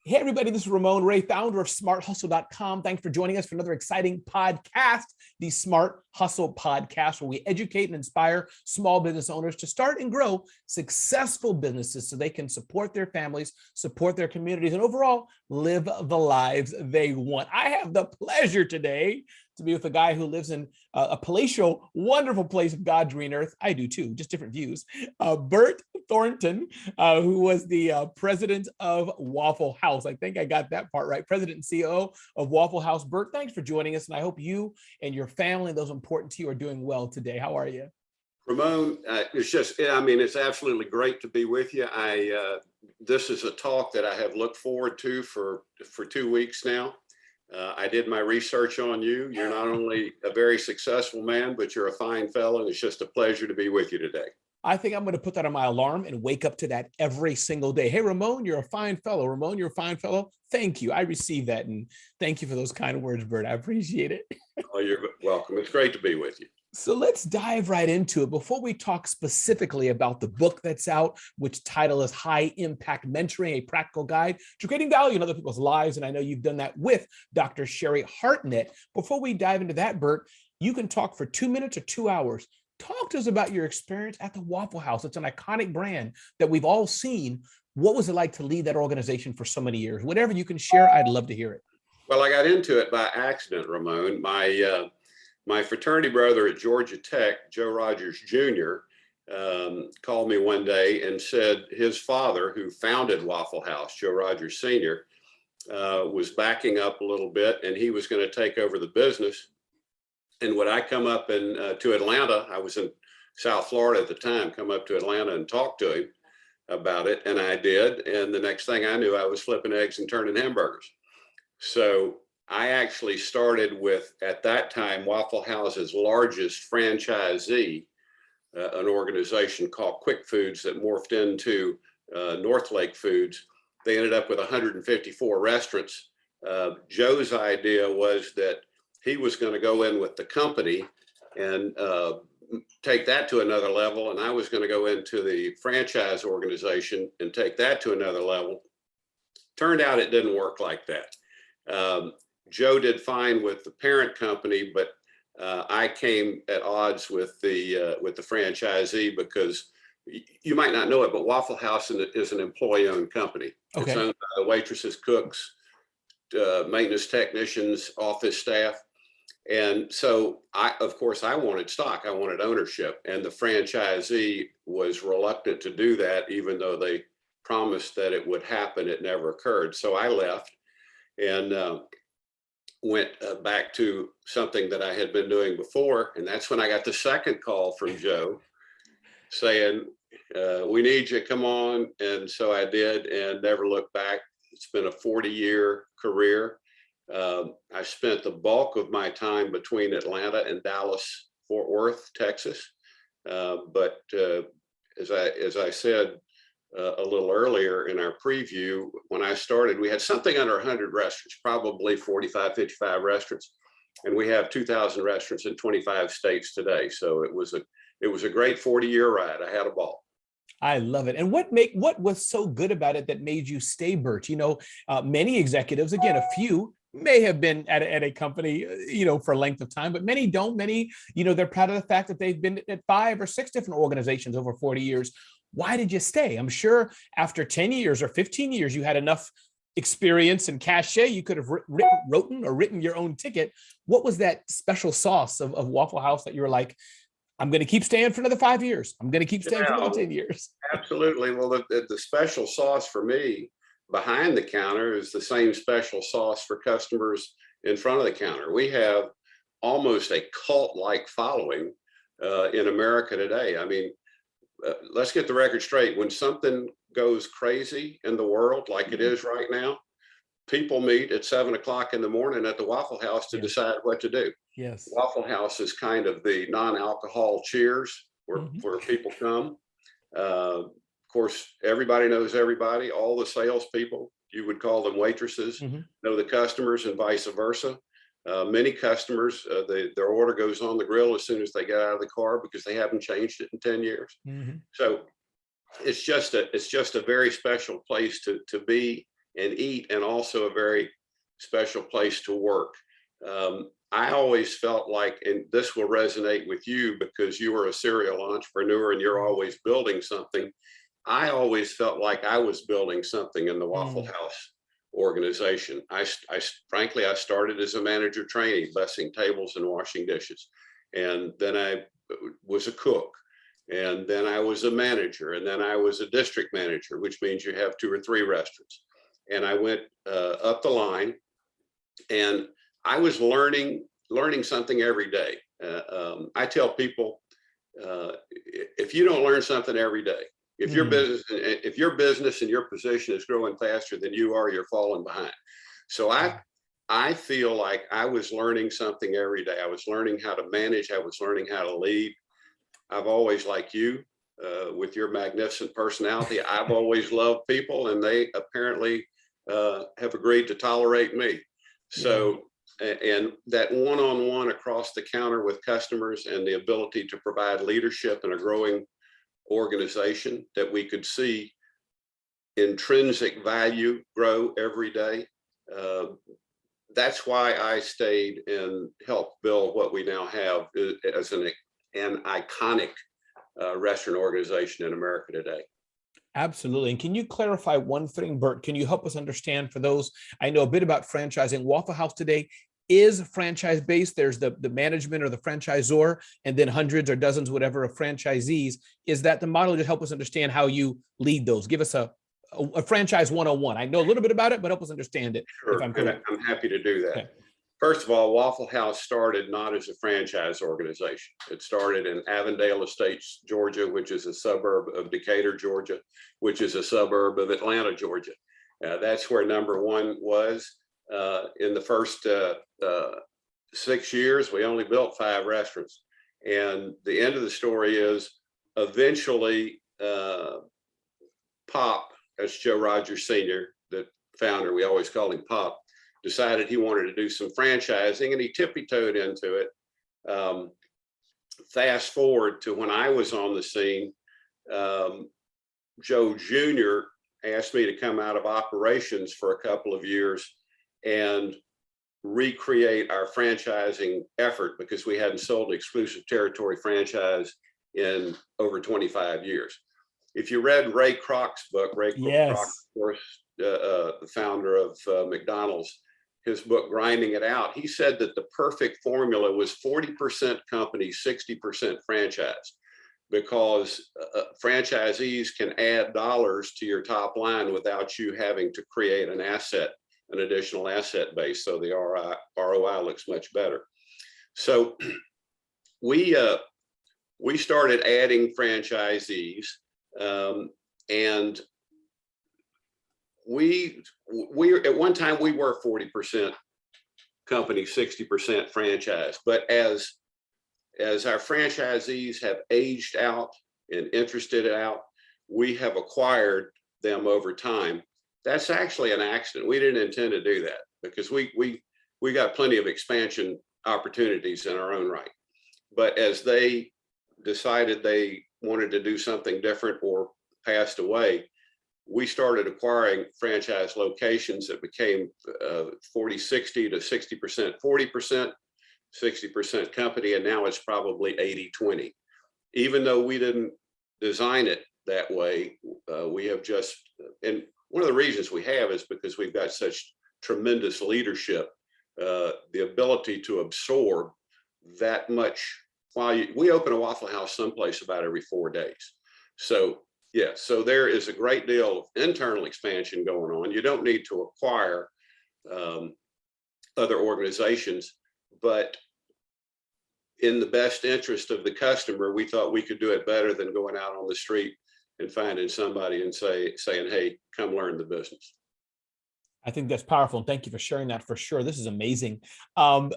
Hey, everybody, this is Ramon Ray, founder of smarthustle.com. Thanks for joining us for another exciting podcast, the Smart Hustle Podcast, where we educate and inspire small business owners to start and grow successful businesses so they can support their families, support their communities, and overall live the lives they want. I have the pleasure today to be with a guy who lives in a palatial, wonderful place of God's green earth. I do too, just different views. Bert Thornton, who was the president of Waffle House. I think I got that part right. President and COO of Waffle House. Bert, thanks for joining us. And I hope you and your family, those important to you, are doing well today. How are you? Ramon, it's absolutely great to be with you. This is a talk that I have looked forward to for 2 weeks now. I did my research on you. You're not only a very successful man, but you're a fine fellow, and it's just a pleasure to be with you today. I think I'm going to put that on my alarm and wake up to that every single day. Hey, Ramon, you're a fine fellow. Ramon, you're a fine fellow. Thank you. I received that. And thank you for those kind words, Bert. I appreciate it. Oh, you're welcome. It's great to be with you. So let's dive right into it. Before we talk specifically about the book that's out, which title is High Impact Mentoring, a practical guide to creating value in other people's lives. And I know you've done that with Dr. Sherry Hartnett. Before we dive into that, Bert, you can talk for 2 minutes or 2 hours. Talk to us about your experience at the Waffle House. It's an iconic brand that we've all seen. What was it like to lead that organization for so many years? Whatever you can share, I'd love to hear it. Well, I got into it by accident, Ramon. My fraternity brother at Georgia Tech, Joe Rogers Jr., called me one day and said his father, who founded Waffle House, Joe Rogers Sr., was backing up a little bit and he was going to take over the business. And would I come up to Atlanta? I was in South Florida at the time, come up to Atlanta and talk to him about it. And I did. And the next thing I knew, I was flipping eggs and turning hamburgers. So I actually started with, at that time, Waffle House's largest franchisee, an organization called Quick Foods that morphed into North Lake Foods. They ended up with 154 restaurants. Joe's idea was that he was going to go in with the company and take that to another level. And I was going to go into the franchise organization and take that to another level. Turned out it didn't work like that. Joe did fine with the parent company, but I came at odds with the franchisee because you might not know it, but Waffle House is an employee-owned company. Okay. It's owned by the waitresses, cooks, maintenance technicians, office staff. And so of course, I wanted stock, I wanted ownership, and the franchisee was reluctant to do that, even though they promised that it would happen. It never occurred. So I left and went back to something that I had been doing before. And that's when I got the second call from Joe saying, we need you, come on. And so I did and never looked back. It's been a 40-year career. I spent the bulk of my time between Atlanta and Dallas, Fort Worth, Texas. But as I said a little earlier in our preview, when I started, we had something under 100 restaurants, probably 45, 55 restaurants. And we have 2,000 restaurants in 25 states today. So it was a great 40-year ride. I had a ball. I love it. And what was so good about it that made you stay, Bert? You know, many executives, again, a few may have been at a company, for a length of time, but many don't. Many, they're proud of the fact that they've been at 5 or 6 different organizations over 40 years. Why did you stay? I'm sure after 10 years or 15 years, you had enough experience and cachet, you could have written your own ticket. What was that special sauce of Waffle House that you were like, I'm going to keep staying for another 5 years. I'm going to keep staying for another 10 years. Absolutely. Well, the special sauce for me behind the counter is the same special sauce for customers in front of the counter. We have almost a cult-like following in America today. I mean, let's get the record straight. When something goes crazy in the world like it is right now, people meet at 7 o'clock in the morning at the Waffle House to decide what to do. Yes. Waffle House is kind of the non-alcohol cheers where people come. Of course, everybody knows everybody. All the salespeople, you would call them waitresses, know the customers and vice versa. Many customers, their order goes on the grill as soon as they get out of the car because they haven't changed it in 10 years. So it's just a very special place to be and eat, and also a very special place to work. I always felt like, and this will resonate with you because you are a serial entrepreneur and you're always building something. I always felt like I was building something in the Waffle House organization. Frankly, I started as a manager trainee, bussing tables and washing dishes. And then I was a cook. And then I was a manager. And then I was a district manager, which means you have 2 or 3 restaurants. And I went up the line, and I was learning something every day. I tell people, if you don't learn something every day, if your business and your position is growing faster than you are, you're falling behind. So I feel like I was learning something every day. I was learning how to manage. I was learning how to lead. I've always, like you, with your magnificent personality, I've always loved people, and they apparently have agreed to tolerate me. So, and that one-on-one across the counter with customers, and the ability to provide leadership in a growing organization that we could see intrinsic value grow every day. That's why I stayed and helped build what we now have as an iconic restaurant organization in America today. Absolutely. And can you clarify one thing, Bert? Can you help us understand, for those, I know a bit about franchising. Waffle House today is franchise based. There's the management or the franchisor, and then hundreds or dozens, whatever, of franchisees. Is that the model? To help us understand how you lead those. Give us a franchise 101. I know a little bit about it, but help us understand it. Sure, if I'm correct. I'm happy to do that. Okay. First of all, Waffle House started not as a franchise organization. It started in Avondale Estates, Georgia, which is a suburb of Decatur, Georgia, which is a suburb of Atlanta, Georgia. That's where number one was. In the first 6 years, we only built 5 restaurants. And the end of the story is, eventually, Pop, that's Joe Rogers Sr., the founder, we always called him Pop, decided he wanted to do some franchising, and he tippy-toed into it. Fast forward to when I was on the scene, Joe Jr. asked me to come out of operations for a couple of years and recreate our franchising effort, because we hadn't sold an exclusive territory franchise in over 25 years. If you read Ray Kroc's book, Ray Kroc, of course, the founder of McDonald's, his book, Grinding It Out, he said that the perfect formula was 40% company, 60% franchise, because franchisees can add dollars to your top line without you having to create an additional asset base. So the ROI looks much better. So we started adding franchisees, and we at one time we were 40% company, 60% franchise. But as our franchisees have aged out and interested out, we have acquired them over time. That's actually an accident. We didn't intend to do that, because we got plenty of expansion opportunities in our own right. But as they decided they wanted to do something different or passed away, we started acquiring franchise locations that became 40-60 to 60% 40%, 60% company, and now it's probably 80-20. Even though we didn't design it that way, we have just, and one of the reasons we have is because we've got such tremendous leadership, the ability to absorb that much. While we open a Waffle House someplace about every 4 days. So yeah, so there is a great deal of internal expansion going on. You don't need to acquire other organizations, but in the best interest of the customer, we thought we could do it better than going out on the street and finding somebody and saying, hey, come learn the business. I think that's powerful. And thank you for sharing that, for sure. This is amazing. And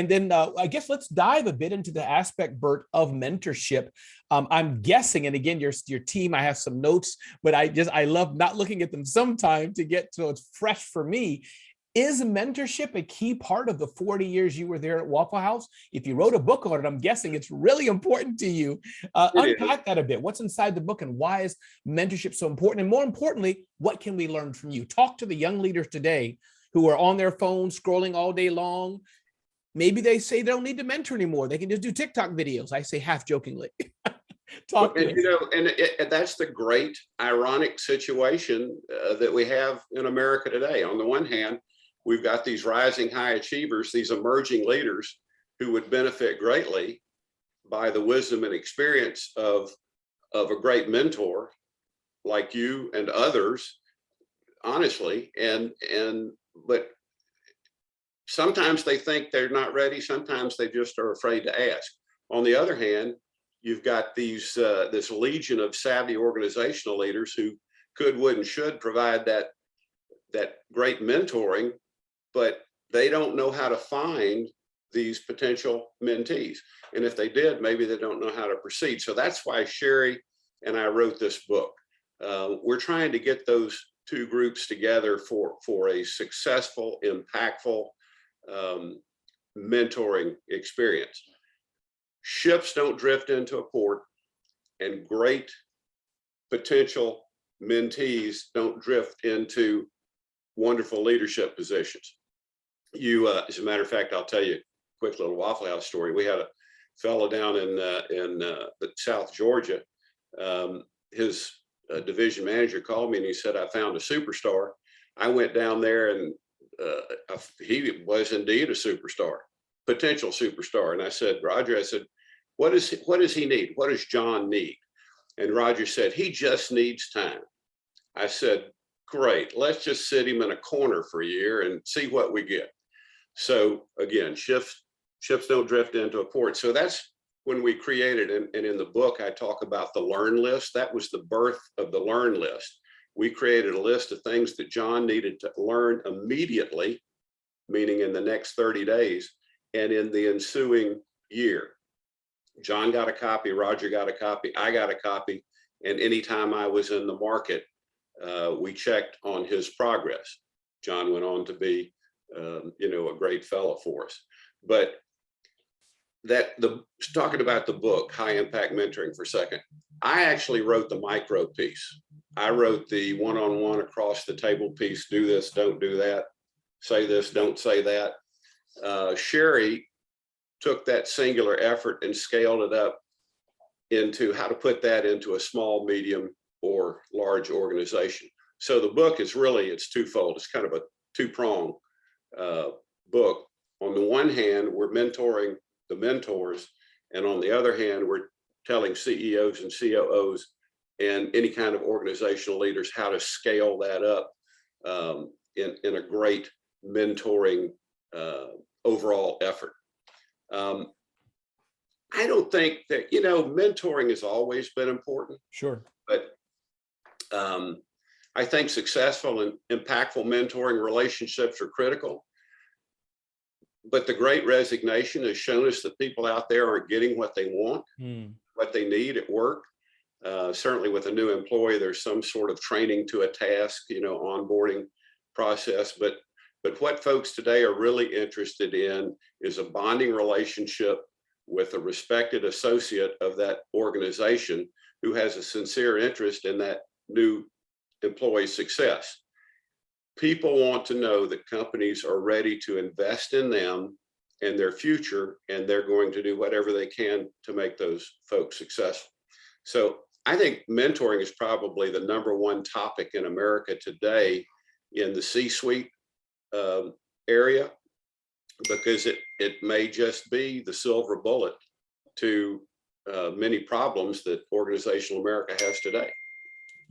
then I guess let's dive a bit into the aspect, Bert, of mentorship. I'm guessing, and again, your team, I have some notes, but I love not looking at them sometime to get so it's fresh for me. Is mentorship a key part of the 40 years you were there at Waffle House? If you wrote a book on it, I'm guessing it's really important to you. Unpack that a bit. What's inside the book and why is mentorship so important? And more importantly, what can we learn from you? Talk to the young leaders today who are on their phones scrolling all day long. Maybe they say they don't need to mentor anymore. They can just do TikTok videos. I say half jokingly. Talk to us. And that's the great ironic situation that we have in America today. On the one hand, we've got these rising high achievers, these emerging leaders who would benefit greatly by the wisdom and experience of a great mentor like you and others, honestly. But sometimes they think they're not ready. Sometimes they just are afraid to ask. On the other hand, you've got this legion of savvy organizational leaders who could, would, and should provide that great mentoring, but they don't know how to find these potential mentees. And if they did, maybe they don't know how to proceed. So that's why Sherry and I wrote this book. We're trying to get those two groups together for a successful, impactful mentoring experience. Ships don't drift into a port, and great potential mentees don't drift into wonderful leadership positions. As a matter of fact, I'll tell you a quick little Waffle House story. We had a fellow down in South Georgia. His division manager called me and he said, "I found a superstar." I went down there and he was indeed a superstar, potential superstar. And I said, "Roger," I said, what does he need? What does John need?" And Roger said, "He just needs time." I said, "Great, let's just sit him in a corner for a year and see what we get." So again, ships don't drift into a port. So that's when we created, and in the book, I talk about the learn list. That was the birth of the learn list. We created a list of things that John needed to learn immediately, meaning in the next 30 days, and in the ensuing year. John got a copy, Roger got a copy, I got a copy, and anytime I was in the market, we checked on his progress. John went on to be, a great fellow for us. But talking about the book, High Impact Mentoring for a second, I actually wrote the micro piece. I wrote the one-on-one across the table piece, do this, don't do that, say this, don't say that. Sherry took that singular effort and scaled it up into how to put that into a small, medium, or large organization. So the book is it's twofold. It's kind of a two-pronged book. On the one hand, we're mentoring the mentors, and on the other hand, we're telling CEOs and COOs and any kind of organizational leaders how to scale that up in a great mentoring overall effort. I don't think that, mentoring has always been important. Sure. But I think successful and impactful mentoring relationships are critical. But the Great Resignation has shown us that people out there aren't getting what they want, what they need at work. Certainly with a new employee, there's some sort of training to a task, onboarding process. But what folks today are really interested in is a bonding relationship with a respected associate of that organization who has a sincere interest in that new employee's success. People want to know that companies are ready to invest in them and their future, and they're going to do whatever they can to make those folks successful. So I think mentoring is probably the number one topic in America today in the C-suite area, because it may just be the silver bullet to many problems that organizational America has today.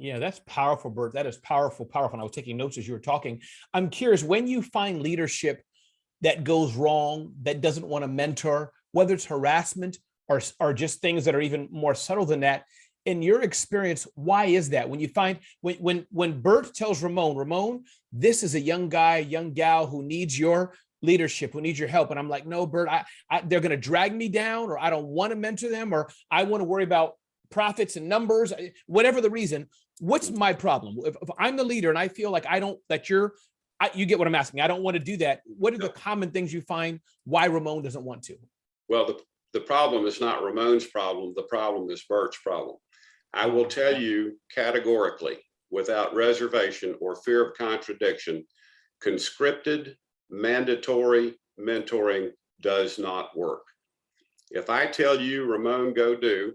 Yeah, that's powerful, Bert. That is powerful. And I was taking notes as you were talking. I'm curious, when you find leadership that goes wrong, that doesn't want to mentor, whether it's harassment or just things that are even more subtle than that, in your experience, why is that? When you find, when Bert tells Ramon, this is a young guy, young gal who needs your leadership, who needs your help. And I'm like, no, Bert, they're going to drag me down, or I don't want to mentor them, or I want to worry about profits and numbers, whatever the reason. What's my problem? If I'm the leader and I feel like that you're you get what I'm asking. I don't want to do that. What are the common things you find why Ramon doesn't want to? Well, the problem is not Ramon's problem. The problem is Bert's problem. I will tell you categorically, without reservation or fear of contradiction, conscripted, mandatory mentoring does not work. If I tell you, Ramon, go do,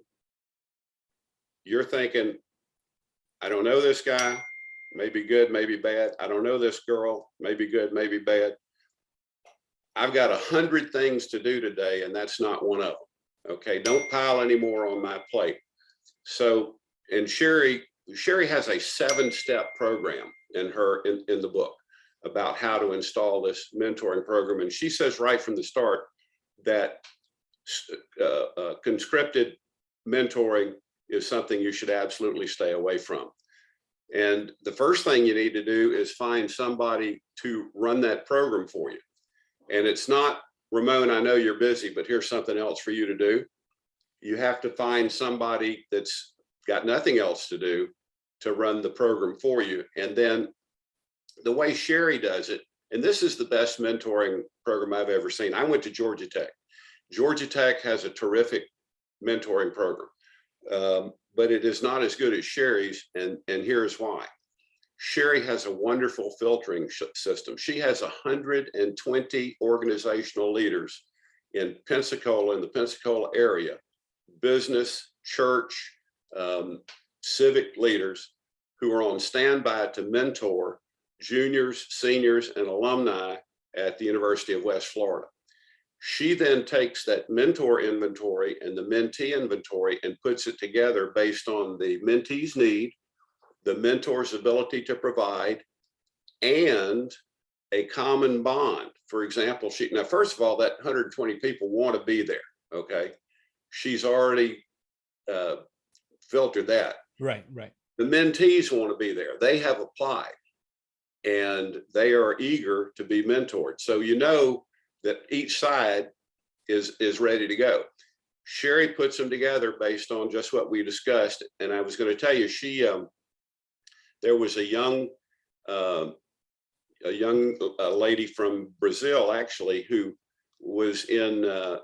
you're thinking, I don't know this guy, maybe good, maybe bad. I don't know this girl, maybe good, maybe bad. I've got 100 things to do today, and that's not one of them. Okay, don't pile any more on my plate. So, and Sherry has a 7-step program in the book about how to install this mentoring program. And she says right from the start that conscripted mentoring is something you should absolutely stay away from. And the first thing you need to do is find somebody to run that program for you. And it's not, Ramon, I know you're busy, but here's something else for you to do. You have to find somebody that's got nothing else to do to run the program for you. And then the way Sherry does it, and this is the best mentoring program I've ever seen. I went to Georgia Tech. Georgia Tech has a terrific mentoring program, but it is not as good as Sherry's, and here's why. Sherry has a wonderful filtering system. She has 120 organizational leaders in Pensacola, in the Pensacola area, business, church, civic leaders who are on standby to mentor juniors, seniors, and alumni at the University of West Florida. She then takes that mentor inventory and the mentee inventory and puts it together based on the mentee's need, the mentor's ability to provide, and a common bond. For example, now, first of all, that 120 people want to be there, okay? She's already filtered that. Right. The mentees want to be there. They have applied, and they are eager to be mentored. So you know that each side is ready to go. Sherry puts them together based on just what we discussed. And I was going to tell you, there was a young lady from Brazil, actually, who was in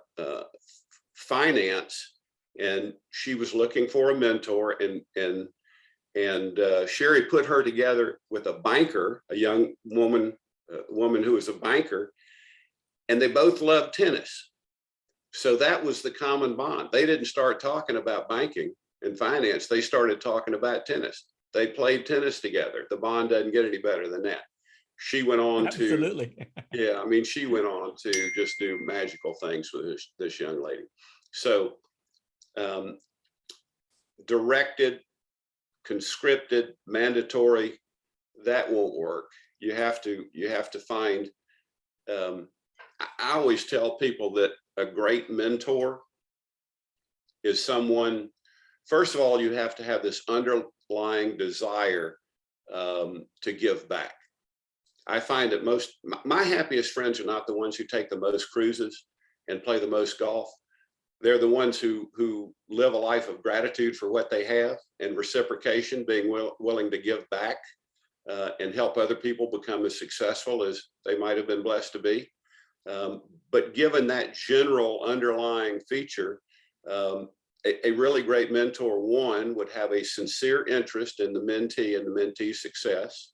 finance, and she was looking for a mentor, and Sherry put her together with a banker, a young woman who was a banker, and they both loved tennis. So that was the common bond. They didn't start talking about banking and finance. They started talking about tennis. They played tennis together. The bond doesn't get any better than that. She went on Absolutely. Yeah, I mean, she went on to just do magical things with this young lady. So directed, conscripted, mandatory, that won't work. You have to find, I always tell people that a great mentor is someone, first of all, you have to have this underlying desire to give back. I find that my happiest friends are not the ones who take the most cruises and play the most golf. They're the ones who live a life of gratitude for what they have and reciprocation, being willing to give back and help other people become as successful as they might have been blessed to be. But given that general underlying feature, a really great mentor, one, would have a sincere interest in the mentee and the mentee's success.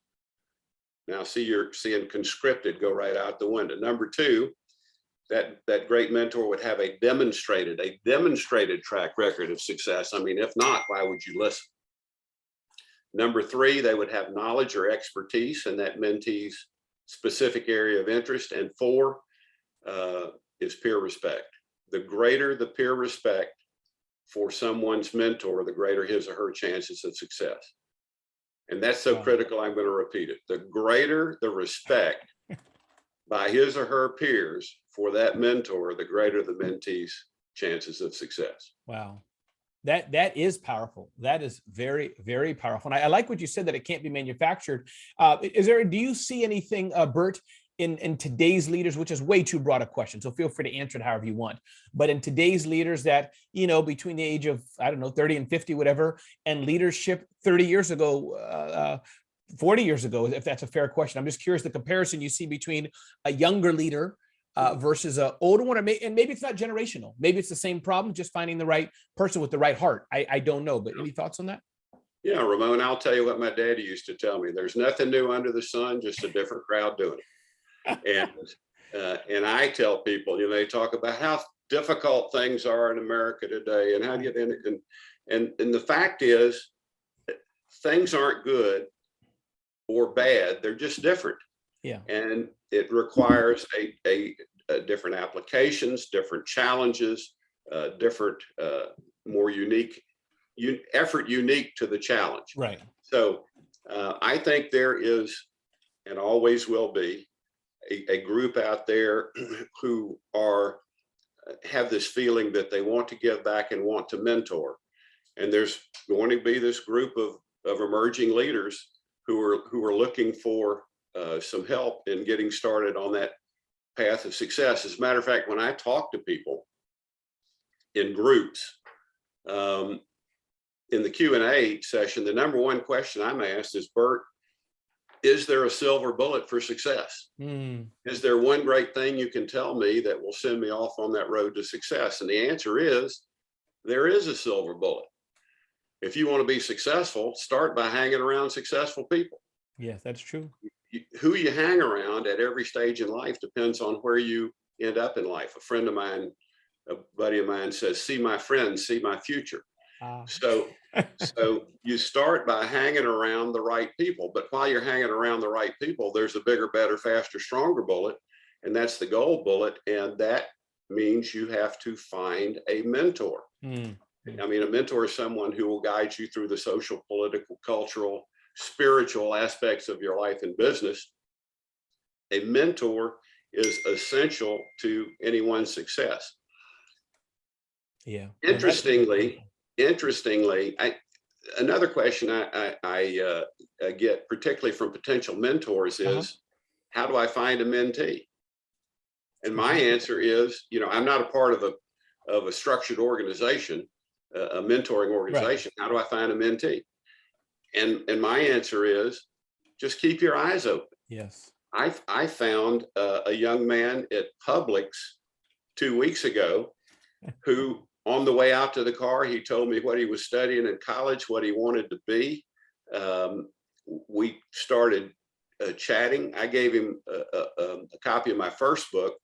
Now, see, you're seeing conscripted go right out the window. Number two, that great mentor would have a demonstrated track record of success. I mean, if not, why would you listen? Number three, they would have knowledge or expertise in that mentee's specific area of interest. And four is peer respect. The greater the peer respect for someone's mentor, the greater his or her chances of success. And that's so critical, I'm going to repeat it. The greater the respect by his or her peers for that mentor, the greater the mentee's chances of success. Wow. That is powerful. That is very, very powerful. And I like what you said, that it can't be manufactured. Do you see anything, Bert, in today's leaders, which is way too broad a question, so feel free to answer it however you want, but in today's leaders that, between the age of, 30 and 50, whatever, and leadership 30 years ago, 40 years ago, if that's a fair question. I'm just curious the comparison you see between a younger leader versus an older one, and maybe it's not generational. Maybe it's the same problem, just finding the right person with the right heart. I don't know, but any thoughts on that? Yeah, Ramon, I'll tell you what my daddy used to tell me. There's nothing new under the sun, just a different crowd doing it. And I tell people, they talk about how difficult things are in America today and how to get in it. And the fact is, things aren't good or bad. They're just different. Yeah. And it requires a different applications, different challenges, different, more unique effort unique to the challenge. Right. So I think there is, and always will be, a group out there who have this feeling that they want to give back and want to mentor. And there's going to be this group of emerging leaders who are looking for some help in getting started on that path of success. As a matter of fact, when I talk to people in groups, in the Q&A session, the number one question I'm asked is, Bert, is there a silver bullet for success? Is there one great thing you can tell me that will send me off on that road to success? And the answer is, there is a silver bullet. If you want to be successful, start by hanging around successful people. Yes, that's true. Who you hang around at every stage in life depends on where you end up in life. A friend of mine, a buddy of mine says, see my friends, see my future. So you start by hanging around the right people, but while you're hanging around the right people, there's a bigger, better, faster, stronger bullet, and that's the gold bullet. And that means you have to find a mentor. I mean, a mentor is someone who will guide you through the social, political, cultural, spiritual aspects of your life and business. A mentor is essential to anyone's success. Yeah. Interestingly, another question I get, particularly from potential mentors, is how do I find a mentee? And my answer is, I'm not a part of a structured organization, a mentoring organization. Right. How do I find a mentee? And my answer is, just keep your eyes open. Yes. I found a young man at Publix 2 weeks ago who, on the way out to the car, he told me what he was studying in college, what he wanted to be. We started chatting. I gave him a copy of my first book.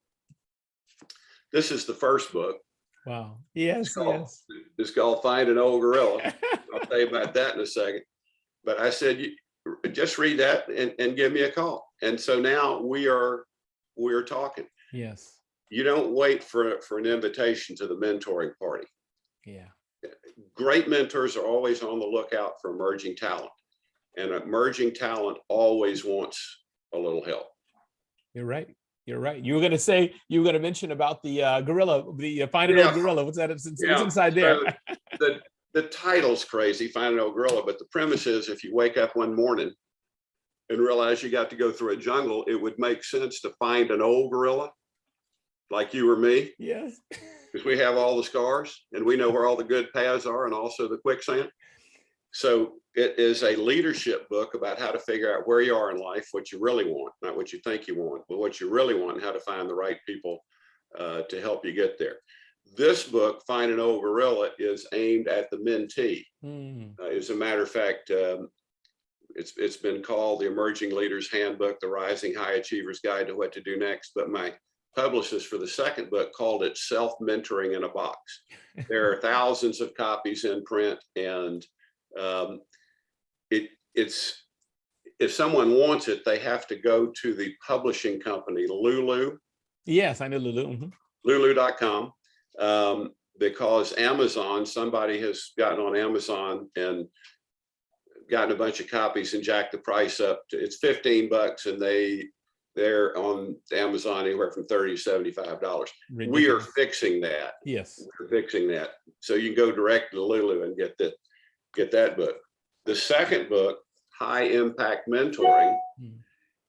This is the first book. Wow. Yes. It's called Find an Old Gorilla. I'll tell you about that in a second. But I said, just read that and give me a call. And so now we're talking. Yes. You don't wait for an invitation to the mentoring party. Yeah. Great mentors are always on the lookout for emerging talent. And emerging talent always wants a little help. You're right. You were going to mention about the gorilla, the Find an Old Gorilla. What's that? What's inside there? So the title's crazy, Find an Old Gorilla, but the premise is, if you wake up one morning and realize you got to go through a jungle, it would make sense to find an old gorilla like you or me. Yes. Because we have all the scars and we know where all the good paths are and also the quicksand. So it is a leadership book about how to figure out where you are in life, what you really want, not what you think you want, but what you really want, and how to find the right people to help you get there. This book, Find an Old Gorilla, is aimed at the mentee. As a matter of fact, it's been called the Emerging Leaders Handbook, the Rising High Achievers Guide to What to Do Next. But my publicist for the second book called it Self-Mentoring in a Box. There are thousands of copies in print, and it's if someone wants it, they have to go to the publishing company, Lulu. Yes, I know Lulu. Lulu.com. Because Amazon, somebody has gotten on Amazon and gotten a bunch of copies and jacked the price up to, it's $15, and they're on Amazon anywhere from $30 to $75. We are fixing that. Yes, we're fixing that. So you can go direct to Lulu and get that book. The second book, High Impact Mentoring,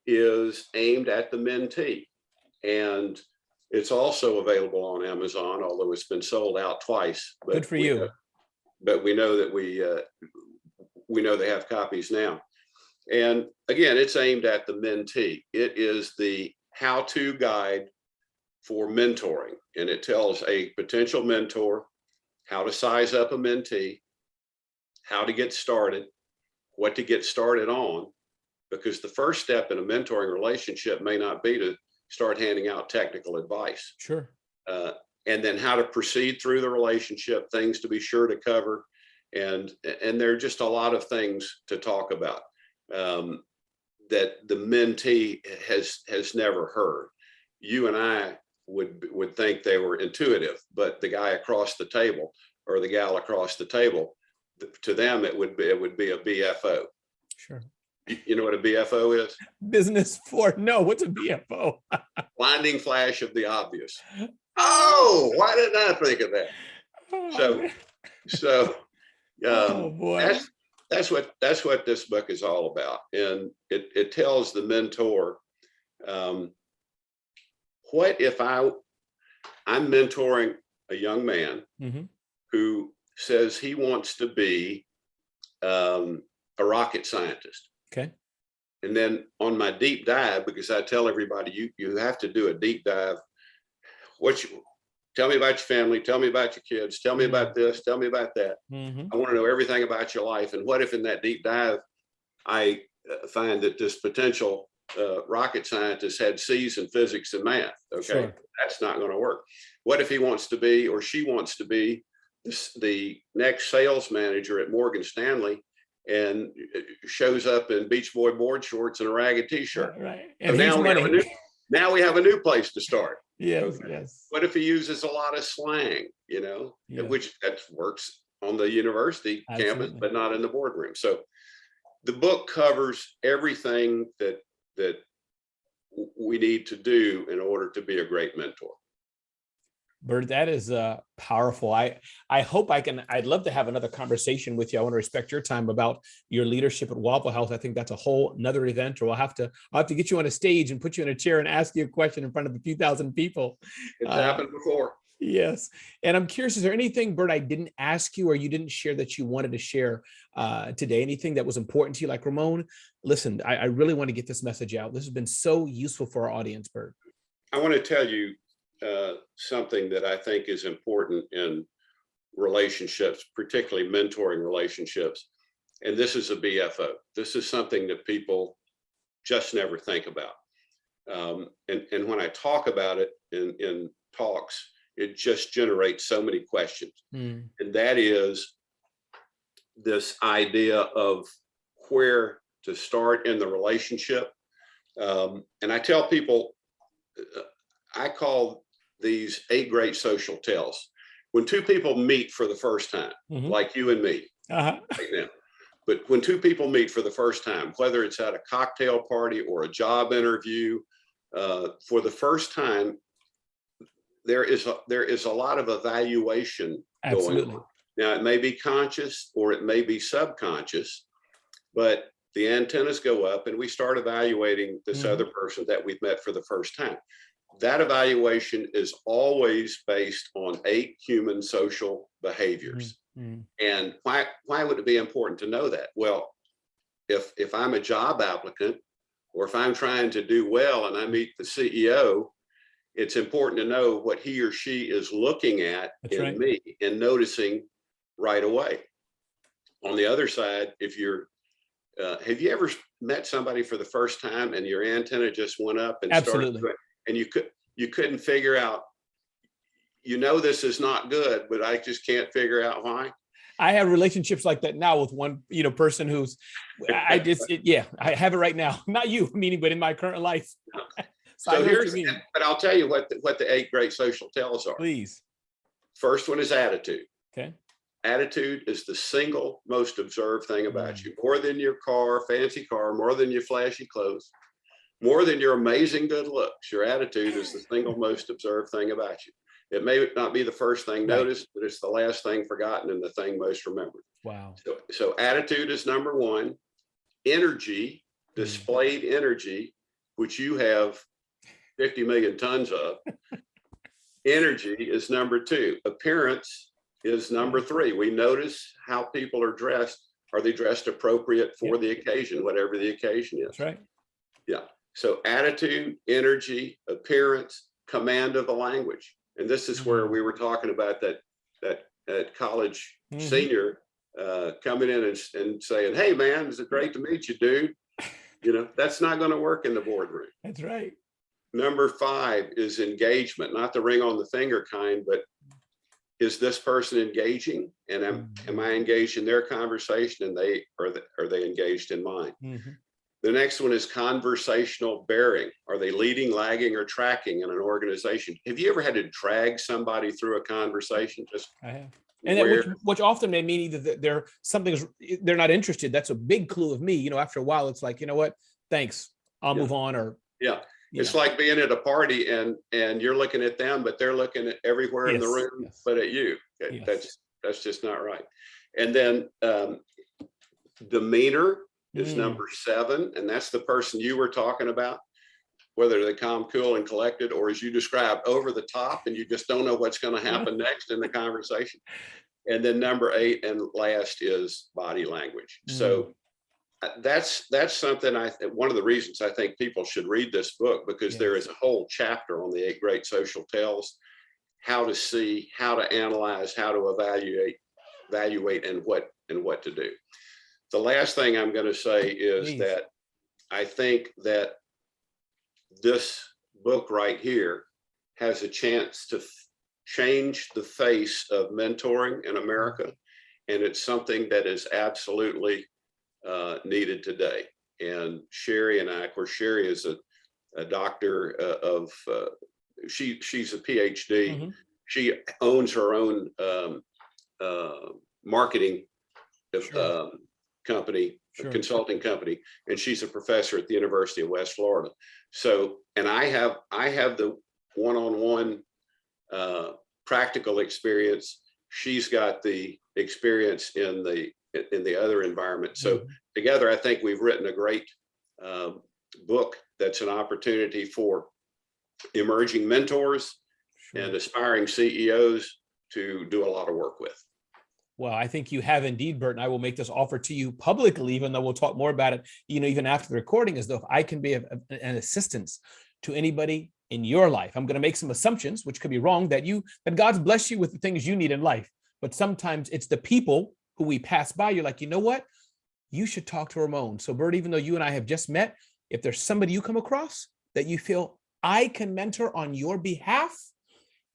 is aimed at the mentee, and it's also available on Amazon, although it's been sold out twice. But good for you. But we know that we know they have copies now. And again, it's aimed at the mentee. It is the how-to guide for mentoring. And it tells a potential mentor how to size up a mentee, how to get started, what to get started on, because the first step in a mentoring relationship may not be to start handing out technical advice. Sure. And then how to proceed through the relationship, things to be sure to cover. And there are just a lot of things to talk about that the mentee has never heard. You and I would think they were intuitive, but the guy across the table or the gal across the table, to them it would be a BFO. Sure. You know what a BFO is? Business for no. What's a BFO? Blinding flash of the obvious. Oh, why didn't I think of that? Oh boy. That's what this book is all about, and it tells the mentor, what if I'm mentoring a young man who says he wants to be a rocket scientist. Okay. And then on my deep dive, because I tell everybody you have to do a deep dive. Tell me about your family, tell me about your kids, tell me about this, tell me about that. I want to know everything about your life. And what if in that deep dive, I find that this potential rocket scientist had C's in physics and math? Okay, sure. That's not going to work. What if he wants to be, or she wants to be, the next sales manager at Morgan Stanley and shows up in Beach Boy board shorts and a ragged t-shirt? Right. And so now we have a new place to start. Yes, okay. Yes. What if he uses a lot of slang, which that works on the university campus, but not in the boardroom. So the book covers everything that we need to do in order to be a great mentor. Bert, that is powerful. I hope I'd love to have another conversation with you. I want to respect your time about your leadership at Waffle House. I think that's a whole nother event, or I'll have to get you on a stage and put you in a chair and ask you a question in front of a few thousand people. It's happened before. Yes. And I'm curious, is there anything, Bert, I didn't ask you or you didn't share that you wanted to share today? Anything that was important to you? Like, Ramon, listen, I really want to get this message out. This has been so useful for our audience, Bert. I want to tell you something that I think is important in relationships, particularly mentoring relationships. And this is a BFO. This is something that people just never think about. And when I talk about it in talks, it just generates so many questions. And that is this idea of where to start in the relationship. And I tell people, I call these 8 great social tells. When two people meet for the first time, like you and me right now, but when two people meet for the first time, whether it's at a cocktail party or a job interview, for the first time, there is a lot of evaluation going on. Now, it may be conscious or it may be subconscious, but the antennas go up and we start evaluating this other person that we've met for the first time. That evaluation is always based on 8 human social behaviors. And why would it be important to know that? Well, if I'm a job applicant, or if I'm trying to do well and I meet the CEO, it's important to know what he or she is looking at in me and noticing right away. On the other side, if you're, have you ever met somebody for the first time and your antenna just went up and started, and you couldn't figure out, this is not good, but I just can't figure out why? I have relationships like that now with one, person who's, I have it right now. Not you, meaning, but in my current life. So but I'll tell you what the 8 great social tells are. Please. First one is attitude. Okay. Attitude is the single most observed thing about you, more than your fancy car, more than your flashy clothes, more than your amazing good looks. Your attitude is the single most observed thing about you. It may not be the first thing noticed, but it's the last thing forgotten and the thing most remembered. Wow. So attitude is number 1. Energy, displayed energy, which you have 50 million tons of. Energy is number 2. Appearance is number 3. We notice how people are dressed Are they dressed appropriate for the occasion, whatever the occasion is? That's right. Yeah. So attitude, energy, appearance, command of the language. And this is where we were talking about that college senior coming in and saying, "Hey man, is it great to meet you, dude?" You know, that's not going to work in the boardroom. That's right. Number 5 is engagement, not the ring on the finger kind, but is this person engaging? And am I engaged in their conversation, and are they engaged in mine? The next one is conversational bearing. Are they leading, lagging, or tracking in an organization? Have you ever had to drag somebody through a conversation? I have. And that which often may mean either that they're not interested. That's a big clue of me. You know, after a while, it's like, you know what? Thanks. I'll move on. Or it's like being at a party and you're looking at them, but they're looking at everywhere in the room but at you. That's just not right. And then demeanor is number 7, and that's the person you were talking about, whether they're calm, cool, and collected, or as you described, over the top, and you just don't know what's going to happen next in the conversation. And then number 8 and last is body language. So that's something one of the reasons I think people should read this book, because there is a whole chapter on the 8 great social tells, how to see, how to analyze, how to evaluate, and what to do. The last thing I'm going to say is that I think that this book right here has a chance to change the face of mentoring in America. And it's something that is absolutely needed today. And Sherry and I, of course, Sherry is a doctor she's a PhD. She owns her own marketing company, a consulting company, and she's a professor at the University of West Florida. So, and I have the one-on-one practical experience. She's got the experience in the other environment. So together, I think we've written a great book that's an opportunity for emerging mentors and aspiring CEOs to do a lot of work with. Well, I think you have indeed, Bert, and I will make this offer to you publicly, even though we'll talk more about it, even after the recording, as though if I can be an assistance to anybody in your life. I'm going to make some assumptions, which could be wrong, that God's blessed you with the things you need in life. But sometimes it's the people who we pass by. You're like, you know what? You should talk to Ramon. So Bert, even though you and I have just met, if there's somebody you come across that you feel I can mentor on your behalf,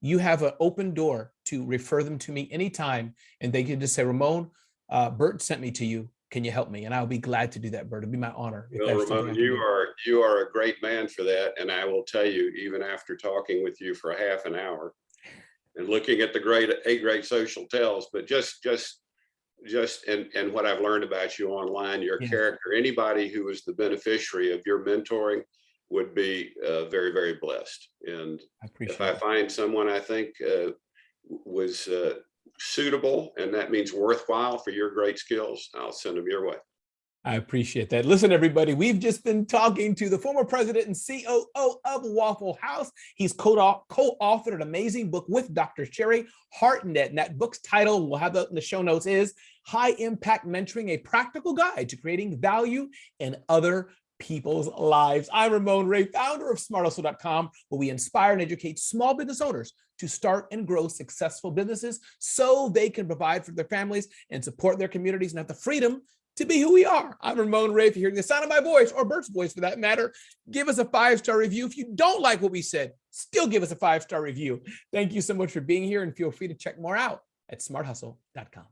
you have an open door to refer them to me anytime. And they can just say, Ramon, Bert sent me to you. Can you help me? And I'll be glad to do that, Bert. It'll be my honor. Well, Ramon, you are a great man for that. And I will tell you, even after talking with you for a half an hour and looking at the 8 great social tells, but just and what I've learned about you online, your character, anybody who is the beneficiary of your mentoring would be very, very blessed. And if I find someone I think was suitable, and that means worthwhile for your great skills, I'll send them your way. I appreciate that. Listen, everybody, we've just been talking to the former president and COO of Waffle House. He's co-authored an amazing book with Dr. Sherry Hartnett. And that book's title, we'll have that in the show notes, is High Impact Mentoring, a Practical Guide to Creating Value in Other People's Lives. I'm Ramon Ray, founder of smarthustle.com, where we inspire and educate small business owners to start and grow successful businesses so they can provide for their families and support their communities and have the freedom to be who we are. I'm Ramon Ray. If you're hearing the sound of my voice, or Bert's voice for that matter, give us a 5-star review. If you don't like what we said, still give us a 5-star review. Thank you so much for being here, and feel free to check more out at smarthustle.com.